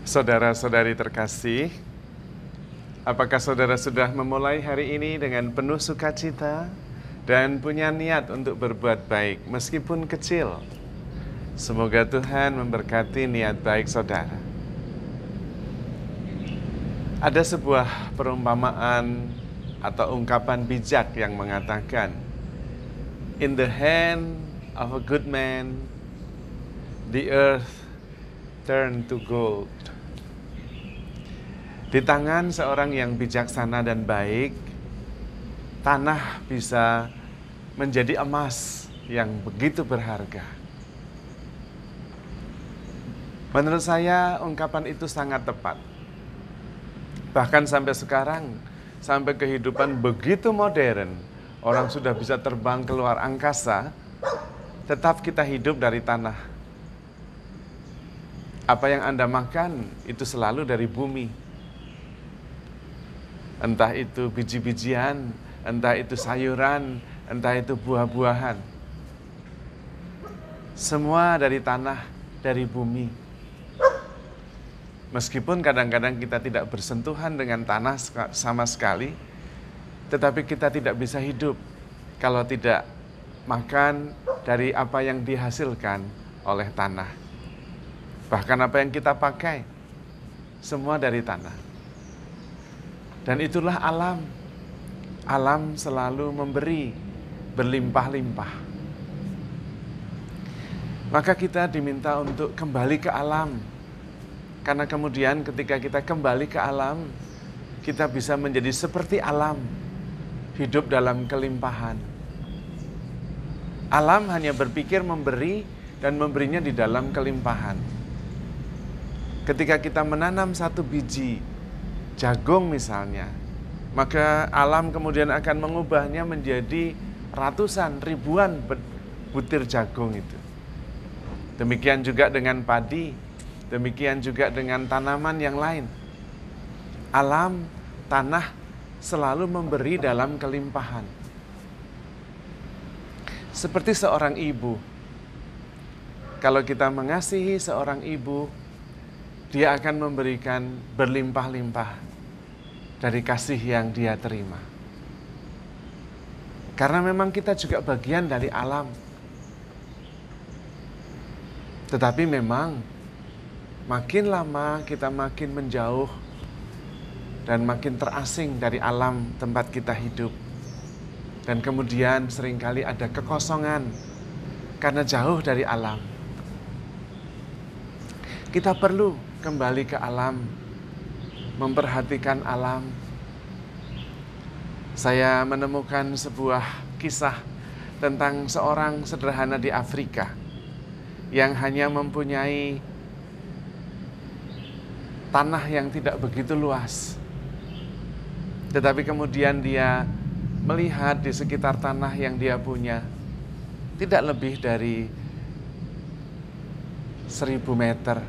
Saudara-saudari terkasih, apakah saudara sudah memulai hari ini dengan penuh sukacita dan punya niat untuk berbuat baik meskipun kecil? Semoga Tuhan memberkati niat baik saudara. Ada sebuah perumpamaan atau ungkapan bijak yang mengatakan, "In the hand of a good man, the earth turn to gold." Di tangan seorang yang bijaksana dan baik, tanah bisa menjadi emas yang begitu berharga. Menurut saya, ungkapan itu sangat tepat. Bahkan sampai sekarang, sampai kehidupan begitu modern, orang sudah bisa terbang keluar angkasa, tetap kita hidup dari tanah. Apa yang Anda makan, itu selalu dari bumi. Entah itu biji-bijian, entah itu sayuran, entah itu buah-buahan. Semua dari tanah, dari bumi. Meskipun kadang-kadang kita tidak bersentuhan dengan tanah sama sekali, tetapi kita tidak bisa hidup kalau tidak makan dari apa yang dihasilkan oleh tanah. Bahkan apa yang kita pakai, semua dari tanah. Dan itulah alam. Alam selalu memberi, berlimpah-limpah. Maka kita diminta untuk kembali ke alam. Karena kemudian ketika kita kembali ke alam, kita bisa menjadi seperti alam, hidup dalam kelimpahan. Alam hanya berpikir memberi dan memberinya di dalam kelimpahan. Ketika kita menanam satu biji jagung misalnya, maka alam kemudian akan mengubahnya menjadi ratusan, ribuan butir jagung itu. Demikian juga dengan padi, demikian juga dengan tanaman yang lain. Alam, tanah selalu memberi dalam kelimpahan. Seperti seorang ibu. Kalau kita mengasihi seorang ibu, dia akan memberikan berlimpah-limpah dari kasih yang dia terima. Karena memang kita juga bagian dari alam. Tetapi memang makin lama kita makin menjauh dan makin terasing dari alam tempat kita hidup. Dan kemudian seringkali ada kekosongan karena jauh dari alam. Kita perlu kembali ke alam, memperhatikan alam. Saya menemukan sebuah kisah tentang seorang sederhana di Afrika yang hanya mempunyai tanah yang tidak begitu luas. Tetapi kemudian dia melihat di sekitar tanah yang dia punya tidak lebih dari 1000 meter.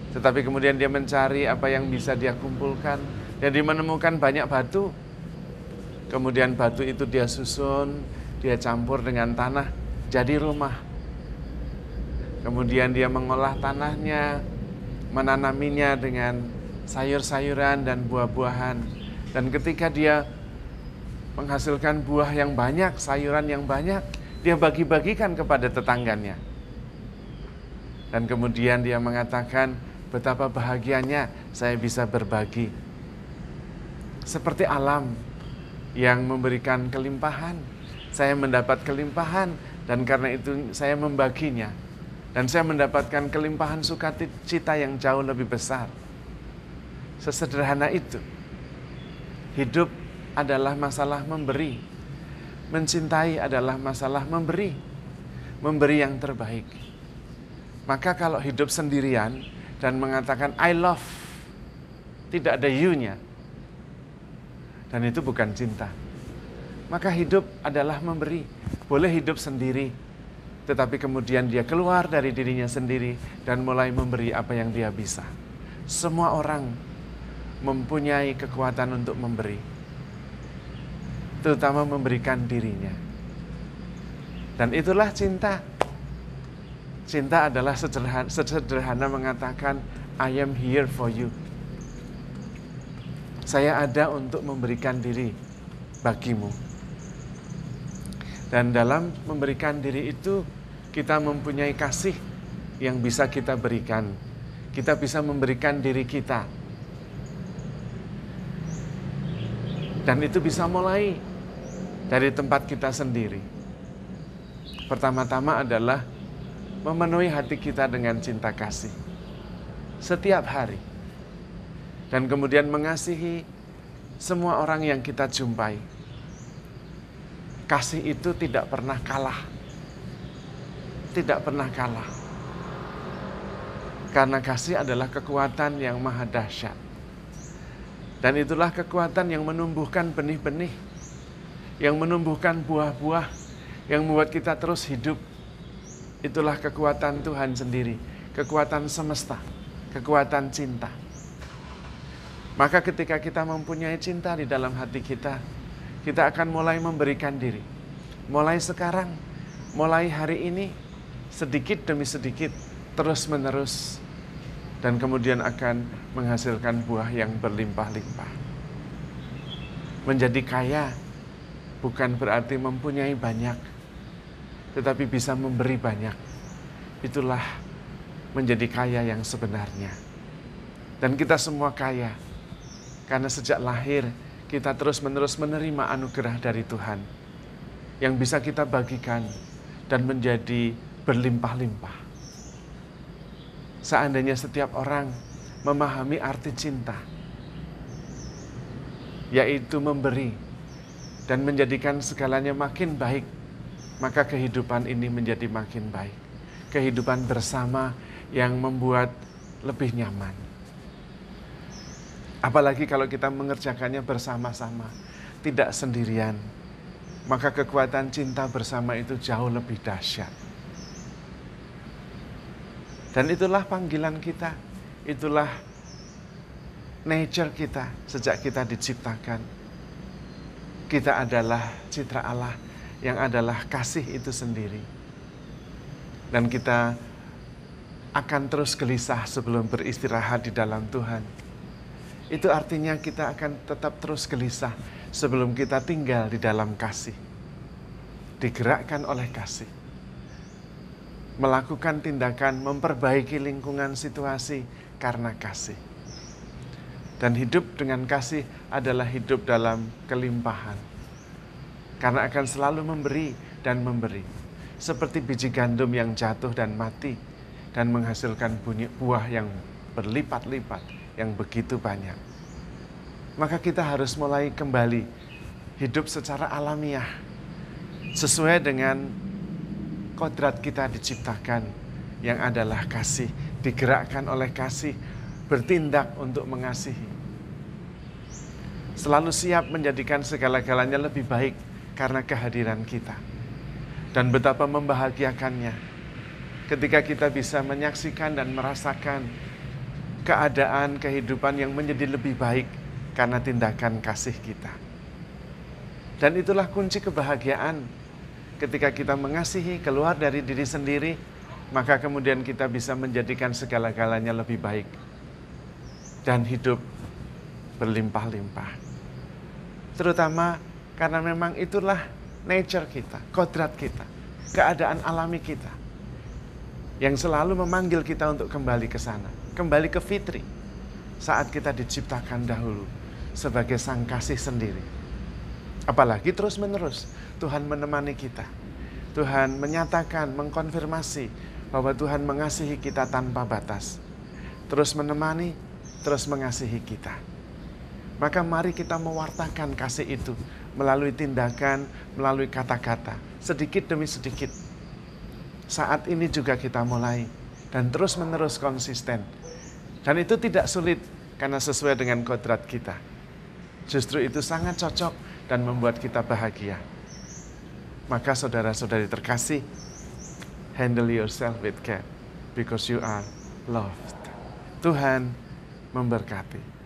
Tetapi kemudian dia mencari apa yang bisa dia kumpulkan. Dan dia menemukan banyak batu. Kemudian batu itu dia susun, dia campur dengan tanah, jadi rumah. Kemudian dia mengolah tanahnya, menanaminya dengan sayur-sayuran dan buah-buahan. Dan ketika dia menghasilkan buah yang banyak, sayuran yang banyak, dia bagi-bagikan kepada tetangganya. Dan kemudian dia mengatakan, betapa bahagianya saya bisa berbagi. Seperti alam yang memberikan kelimpahan, saya mendapat kelimpahan dan karena itu saya membaginya. Dan saya mendapatkan kelimpahan sukacita yang jauh lebih besar. Sesederhana itu. Hidup adalah masalah memberi. Mencintai adalah masalah memberi. Memberi yang terbaik. Maka kalau hidup sendirian dan mengatakan I love, tidak ada you-nya. Dan itu bukan cinta. Maka hidup adalah memberi. Boleh hidup sendiri, tetapi kemudian dia keluar dari dirinya sendiri dan mulai memberi apa yang dia bisa. Semua orang mempunyai kekuatan untuk memberi, terutama memberikan dirinya. Dan itulah cinta. Cinta adalah sederhana mengatakan, I am here for you. Saya ada untuk memberikan diri bagimu. Dan dalam memberikan diri itu, kita mempunyai kasih yang bisa kita berikan. Kita bisa memberikan diri kita. Dan itu bisa mulai dari tempat kita sendiri. Pertama-tama adalah memenuhi hati kita dengan cinta kasih setiap hari, dan kemudian mengasihi semua orang yang kita jumpai. Kasih itu tidak pernah kalah, tidak pernah kalah, karena kasih adalah kekuatan yang maha dahsyat, dan itulah kekuatan yang menumbuhkan benih-benih, yang menumbuhkan buah-buah, yang membuat kita terus hidup. Itulah kekuatan Tuhan sendiri, kekuatan semesta, kekuatan cinta. Maka ketika kita mempunyai cinta di dalam hati kita, kita akan mulai memberikan diri. Mulai sekarang, mulai hari ini, sedikit demi sedikit, terus menerus. Dan kemudian akan menghasilkan buah yang berlimpah-limpah. Menjadi kaya bukan berarti mempunyai banyak, tetapi bisa memberi banyak. Itulah menjadi kaya yang sebenarnya. Dan kita semua kaya, karena sejak lahir kita terus-menerus menerima anugerah dari Tuhan, yang bisa kita bagikan dan menjadi berlimpah-limpah. Seandainya setiap orang memahami arti cinta, yaitu memberi dan menjadikan segalanya makin baik, maka kehidupan ini menjadi makin baik. Kehidupan bersama yang membuat lebih nyaman. Apalagi kalau kita mengerjakannya bersama-sama, tidak sendirian, maka kekuatan cinta bersama itu jauh lebih dahsyat. Dan itulah panggilan kita, itulah nature kita sejak kita diciptakan. Kita adalah citra Allah, yang adalah kasih itu sendiri. Dan kita akan terus gelisah sebelum beristirahat di dalam Tuhan. Itu artinya kita akan tetap terus gelisah sebelum kita tinggal di dalam kasih. Digerakkan oleh kasih. Melakukan tindakan memperbaiki lingkungan situasi karena kasih. Dan hidup dengan kasih adalah hidup dalam kelimpahan. Karena akan selalu memberi dan memberi. Seperti biji gandum yang jatuh dan mati, dan menghasilkan buah yang berlipat-lipat, yang begitu banyak. Maka kita harus mulai kembali hidup secara alamiah, sesuai dengan kodrat kita diciptakan, yang adalah kasih, digerakkan oleh kasih, bertindak untuk mengasihi. Selalu siap menjadikan segala-galanya lebih baik, karena kehadiran kita. Dan betapa membahagiakannya ketika kita bisa menyaksikan dan merasakan keadaan kehidupan yang menjadi lebih baik karena tindakan kasih kita. Dan itulah kunci kebahagiaan. Ketika kita mengasihi keluar dari diri sendiri, maka kemudian kita bisa menjadikan segala-galanya lebih baik dan hidup berlimpah-limpah. Terutama karena memang itulah nature kita, kodrat kita, keadaan alami kita, yang selalu memanggil kita untuk kembali ke sana, kembali ke fitri, saat kita diciptakan dahulu sebagai sang kasih sendiri. Apalagi terus-menerus Tuhan menemani kita. Tuhan menyatakan, mengkonfirmasi bahwa Tuhan mengasihi kita tanpa batas. Terus menemani, terus mengasihi kita. Maka mari kita mewartakan kasih itu melalui tindakan, melalui kata-kata, sedikit demi sedikit. Saat ini juga kita mulai dan terus-menerus konsisten. Dan itu tidak sulit karena sesuai dengan kodrat kita. Justru itu sangat cocok dan membuat kita bahagia. Maka saudara-saudari terkasih, handle yourself with care because you are loved. Tuhan memberkati.